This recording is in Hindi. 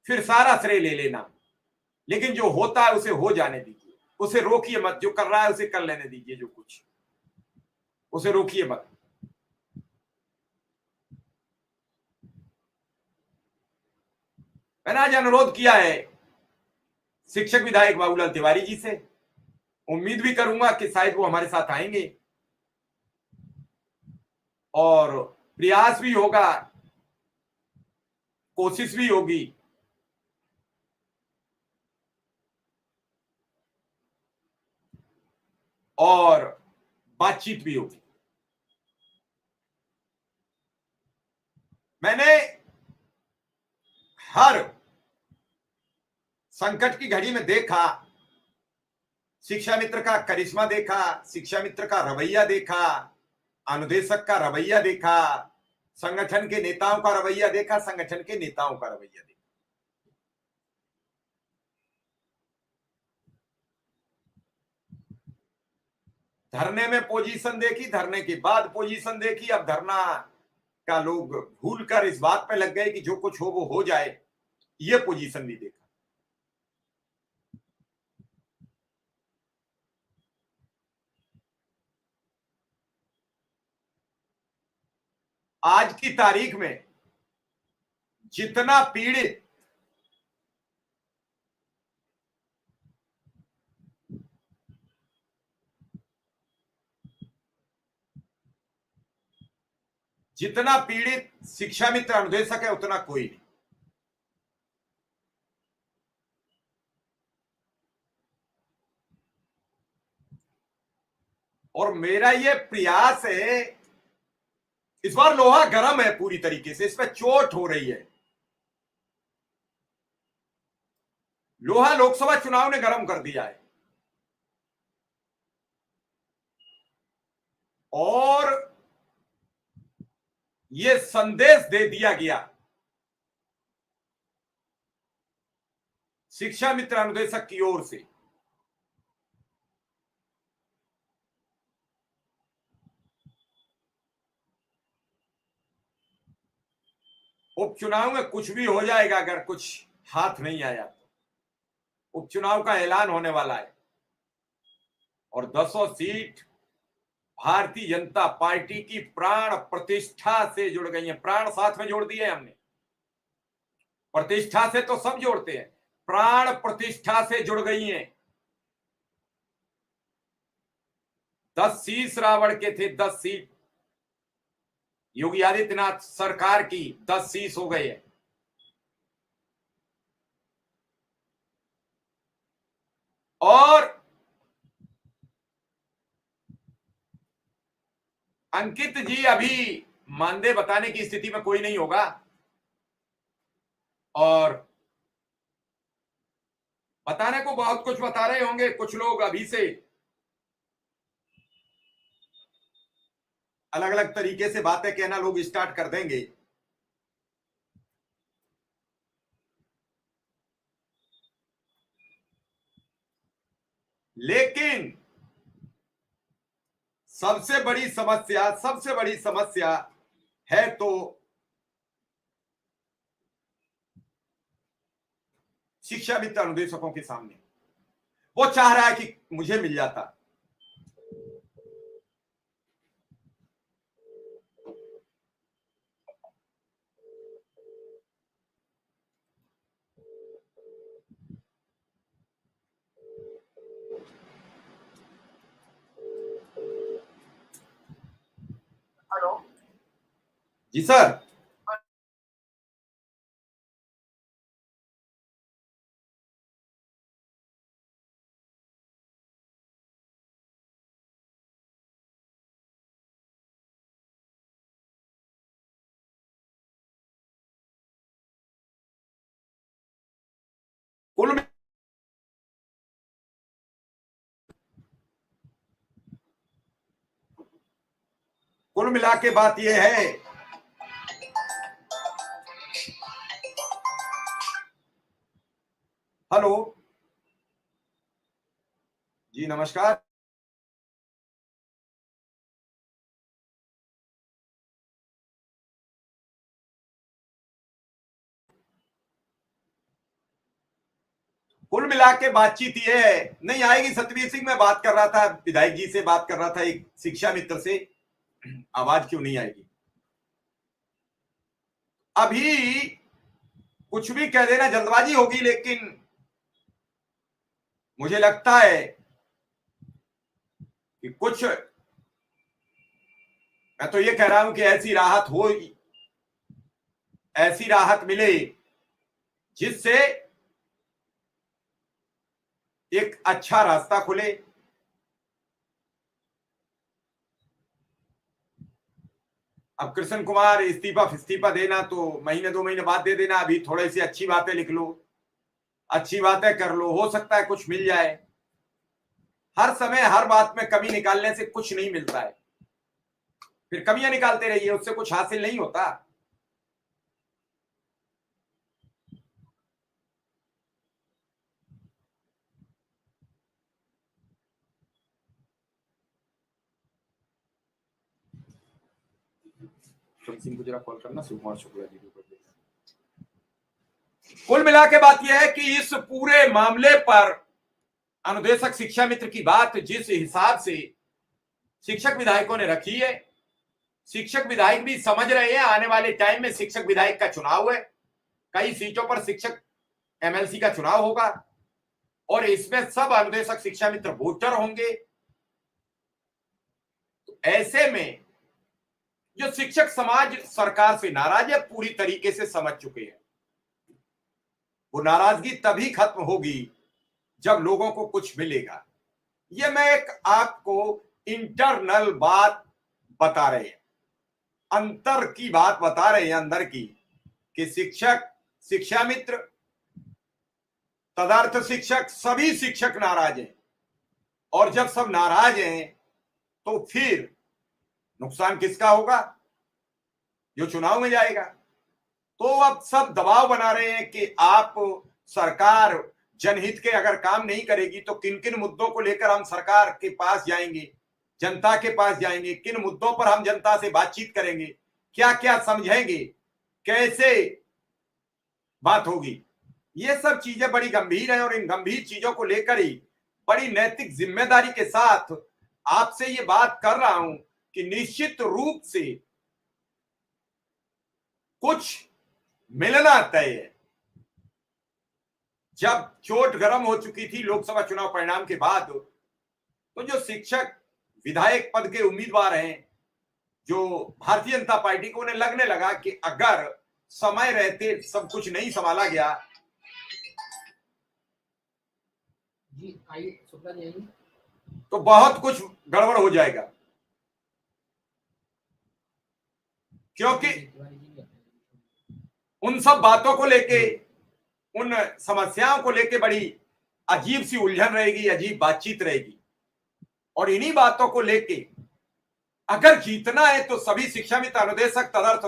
फिर सारा श्रेय ले लेना। लेकिन जो होता है उसे हो जाने दीजिए, उसे रोकिए मत। जो कर रहा है उसे कर लेने दीजिए, जो कुछ उसे रोकिए मत। मैंने आज अनुरोध किया है शिक्षक विधायक बाबूलाल तिवारी जी से। उम्मीद भी करूंगा कि शायद वो हमारे साथ आएंगे और प्रयास भी होगा, कोशिश भी होगी। और बातचीत भी होगी। मैंने हर संकट की घड़ी में देखा, शिक्षा मित्र का करिश्मा देखा, शिक्षा मित्र का रवैया देखा, अनुदेशक का रवैया देखा, संगठन के नेताओं का रवैया देखा, संगठन के नेताओं का रवैया देखा। धरने में पोजीशन देखी, धरने के बाद पोजीशन देखी। अब धरना का लोग भूल कर इस बात पे लग गए कि जो कुछ हो वो हो जाए, ये पोजीशन भी देखा। आज की तारीख में जितना पीड़ित जितना पीड़ित शिक्षा मित्र अनुदेशक है उतना कोई नहीं। और मेरा ये प्रयास है, इस बार लोहा गर्म है पूरी तरीके से, इस पर चोट हो रही है। लोहा लोकसभा चुनाव ने गर्म कर दिया है। और ये संदेश दे दिया गया शिक्षा मित्र अनुदेशक की ओर से उपचुनाव में कुछ भी हो जाएगा, अगर कुछ हाथ नहीं आया तो उपचुनाव का ऐलान होने वाला है। और 10 सीट भारतीय जनता पार्टी की प्राण प्रतिष्ठा से जुड़ गई है। प्राण साथ में जोड़ दिए हमने, प्रतिष्ठा से तो सब जोड़ते हैं, प्राण प्रतिष्ठा से जुड़ गई हैं। 10 शीश रावण के थे, 10 सीट योगी आदित्यनाथ सरकार की 10 शीश हो गए हैं। और अंकित जी अभी मानदेय बताने की स्थिति में कोई नहीं होगा, और बताने को बहुत कुछ बता रहे होंगे कुछ लोग। अभी से अलग अलग तरीके से बातें कहना लोग स्टार्ट कर देंगे। लेकिन सबसे बड़ी समस्या है तो शिक्षा मित्र अनुदेशकों के सामने। वो चाह रहा है कि मुझे मिल जाता। हेलो जी सर। कुल कुल मिला के बात यह है, हेलो जी नमस्कार। कुल मिला के बातचीत ये है, नहीं आएगी सतवीर सिंह। मैं बात कर रहा था, विधायक जी से बात कर रहा था, एक शिक्षा मित्र से, आवाज क्यों नहीं आएगी? अभी कुछ भी कह देना, जल्दबाजी होगी, लेकिन मुझे लगता है कि कुछ, मैं तो ये कह रहा हूं कि ऐसी राहत हो, ऐसी राहत मिले जिससे एक अच्छा रास्ता खुले। अब कृष्ण कुमार इस्तीफा देना तो महीने 2 महीने बाद दे देना, अभी थोड़ी सी अच्छी बातें लिख लो, अच्छी बातें कर लो, हो सकता है कुछ मिल जाए। हर समय हर बात में कमी निकालने से कुछ नहीं मिलता है, फिर कमियां निकालते रहिए, उससे कुछ हासिल नहीं होता। सिंह को जरा कॉल करना, सुकुमार शुक्ला जी को। कुल मिला के बात यह है कि इस पूरे मामले पर अनुदेशक शिक्षा मित्र की बात जिस हिसाब से शिक्षक विधायकों ने रखी है, शिक्षक विधायक भी समझ रहे हैं आने वाले टाइम में शिक्षक विधायक का चुनाव है, कई सीटों पर शिक्षक एमएलसी का चुनाव होगा और इसमें सब अनुदेशक शिक्षा मित्र वोटर होंगे। तो ऐसे में जो शिक्षक समाज सरकार से नाराज है, पूरी तरीके से समझ चुके हैं, वो नाराजगी तभी खत्म होगी जब लोगों को कुछ मिलेगा। ये मैं एक आपको इंटरनल बात बता रहे हैं, अंतर की बात बता रहे हैं, अंदर की, कि शिक्षक, शिक्षा मित्र, तदर्थ शिक्षक, सभी शिक्षक नाराज हैं। और जब सब नाराज हैं तो फिर नुकसान किसका होगा? जो चुनाव में जाएगा। तो अब सब दबाव बना रहे हैं कि आप, सरकार जनहित के अगर काम नहीं करेगी तो किन किन मुद्दों को लेकर हम सरकार के पास जाएंगे, जनता के पास जाएंगे, किन मुद्दों पर हम जनता से बातचीत करेंगे, क्या क्या समझेंगे, कैसे बात होगी। ये सब चीजें बड़ी गंभीर हैं और इन गंभीर चीजों को लेकर ही बड़ी नैतिक जिम्मेदारी के साथ आपसे ये बात कर रहा हूं कि निश्चित रूप से कुछ मिलना तय है। जब चोट गर्म हो चुकी थी लोकसभा चुनाव परिणाम के बाद, तो जो शिक्षक विधायक पद के उम्मीदवार हैं, जो भारतीय जनता पार्टी को, उन्हें लगने लगा कि अगर समय रहते सब कुछ नहीं संभाला गया, तो बहुत कुछ गड़बड़ हो जाएगा। क्योंकि उन सब बातों को लेके, उन समस्याओं को लेके बड़ी अजीब सी उलझन रहेगी, अजीब बातचीत रहेगी। और इन्हीं बातों को लेके अगर जीतना है तो सभी शिक्षा मित्र, अनुदेशक, तदर्थ